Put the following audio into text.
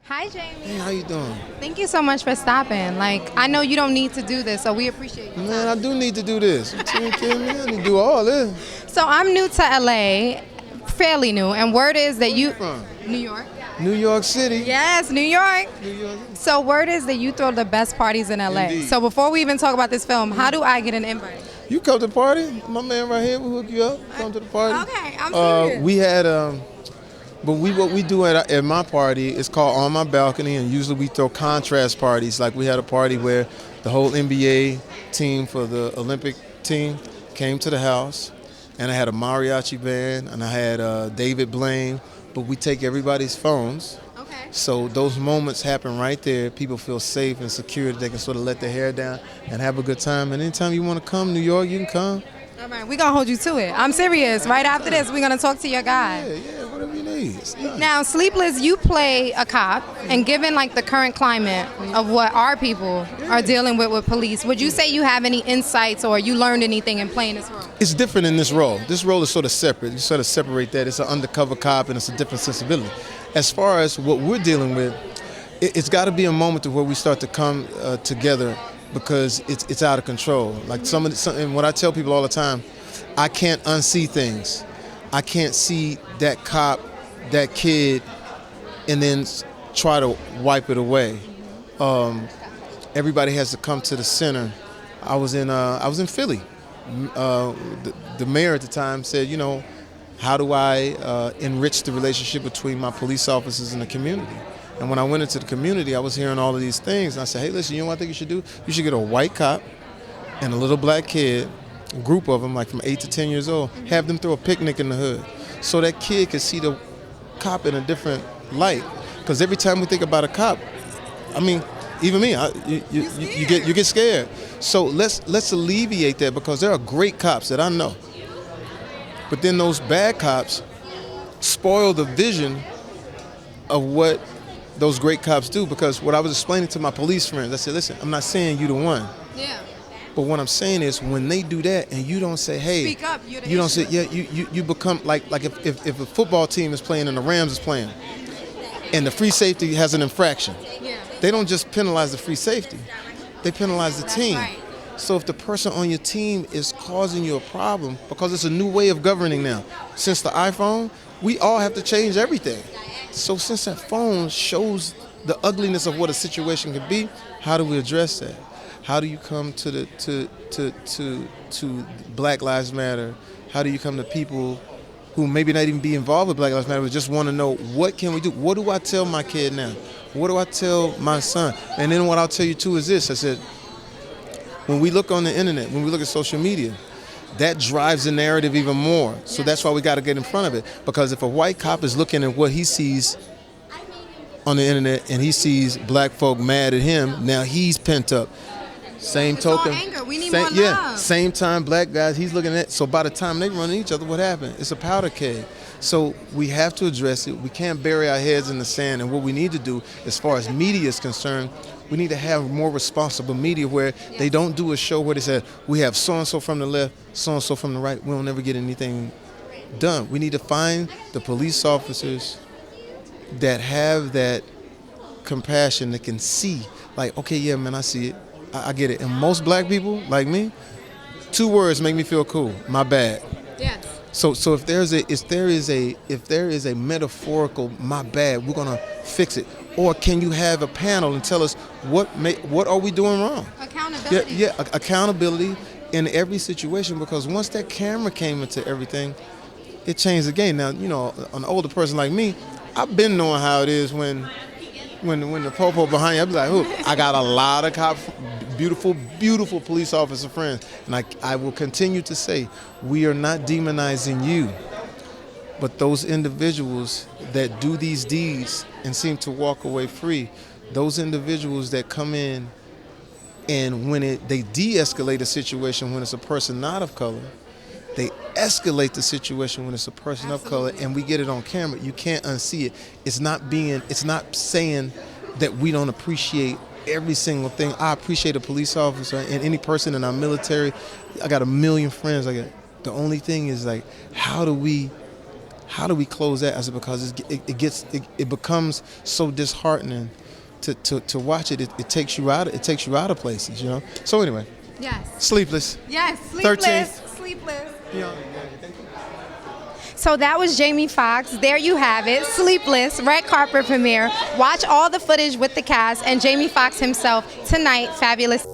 Hi, Jamie. Hey, how you doing? Thank you so much for stopping. Like, I know you don't need to do this, so we appreciate you. Man, I do need to do this. You kidding me? I need to do all this. So I'm new to LA, fairly new, and word is that you From New York. New York City. Yes, New York. New York. So word is that you throw the best parties in LA. Indeed. So before we even talk about this film, how do I get an invite? You come to the party? My man right here will hook you up. Come to the party. Okay, I'm serious. We had but what we do at my party is called On My Balcony, and usually we throw contrast parties. Like we had a party where the whole NBA team for the Olympic team came to the house, and I had a mariachi band, and I had David Blaine. But we take everybody's phones. Okay. So those moments happen right there. People feel safe and secure. They can sort of let their hair down and have a good time. And anytime you want to come, New York, you can come. All right, we're going to hold you to it. I'm serious. Right after this, we're going to talk to your guy. Yeah, whatever you need. It's nice. Now, Sleepless, you play a cop, and given like the current climate of what our people are dealing with police, would you say you have any insights or you learned anything in playing this role? It's different in this role. This role is sort of separate. You sort of separate that. It's an undercover cop, and it's a different sensibility. As far as what we're dealing with, it's got to be a moment to where we start to come together, because it's out of control. Like and what I tell people all the time, I can't unsee things. I can't see that cop, that kid, and then try to wipe it away. Everybody has to come to the center. I was in Philly. The mayor at the time said, how do I enrich the relationship between my police officers and the community? And when I went into the community, I was hearing all of these things. And I said, hey, listen, you know what I think you should do? You should get a white cop and a little black kid, a group of them, like from 8 to 10 years old, have them throw a picnic in the hood so that kid can see the cop in a different light. Because every time we think about a cop, I mean, even me, you get scared. So let's alleviate that, because there are great cops that I know. But then those bad cops spoil the vision of what those great cops do. Because what I was explaining to my police friends, I said, listen, I'm not saying you the one. Yeah. But what I'm saying is, when they do that and you don't say, hey, Speak up, you're the you don't say, issue. yeah, you become like if a football team is playing and the Rams is playing, and the free safety has an infraction, Yeah. they don't just penalize the free safety, they penalize the That's team. right. So if the person on your team is causing you a problem, because it's a new way of governing now. Since the iPhone, we all have to change everything. So since that phone shows the ugliness of what a situation could be, how do we address that? How do you come to Black Lives Matter? How do you come to people who maybe not even be involved with Black Lives Matter, but just want to know, what can we do? What do I tell my kid now? What do I tell my son? And then what I'll tell you too is this. I said, when we look on the internet, when we look at social media, that drives the narrative even more. So that's why we got to get in front of it. Because if a white cop is looking at what he sees on the internet and he sees black folk mad at him, now he's pent up. Same It's token. all anger. We need more love. Yeah. Same time, black guys, he's looking at. So by the time they run at each other, what happened? It's a powder keg. So we have to address it. We can't bury our heads in the sand. And what we need to do, as far as media is concerned, we need to have more responsible media, where they don't do a show where they say, we have so-and-so from the left, so-and-so from the right. We don't never get anything done. We need to find the police officers that have that compassion, that can see, like, okay, yeah, man, I see it. I get it. And most black people, like me, 2 words make me feel cool: my bad. Yes. So if there is a metaphorical my bad, we're gonna fix it. Or can you have a panel and tell us what are we doing wrong? Accountability. Yeah, accountability in every situation, because once that camera came into everything, it changed the game. Now, an older person like me, I've been knowing how it is when the popo behind you, I be like, "Who?" I got a lot of beautiful police officer friends, and I will continue to say, we are not demonizing you, but those individuals that do these deeds and seem to walk away free, those individuals that come in, and when they de-escalate a situation when it's a person not of color, they escalate the situation when it's a person of color, and we get it on camera. You can't unsee it. It's not saying that we don't appreciate every single thing. I appreciate a police officer and any person in our military. I got a million friends. The only thing is, like, how do we how do we close that? I said, because it becomes so disheartening to watch it. It takes you out. It takes you out of places, you know. So anyway. Yes. Sleepless. Yes. Sleepless. 13th. Sleepless. Yeah. So that was Jamie Foxx. There you have it. Sleepless, red carpet premiere. Watch all the footage with the cast and Jamie Foxx himself tonight. Fabulous.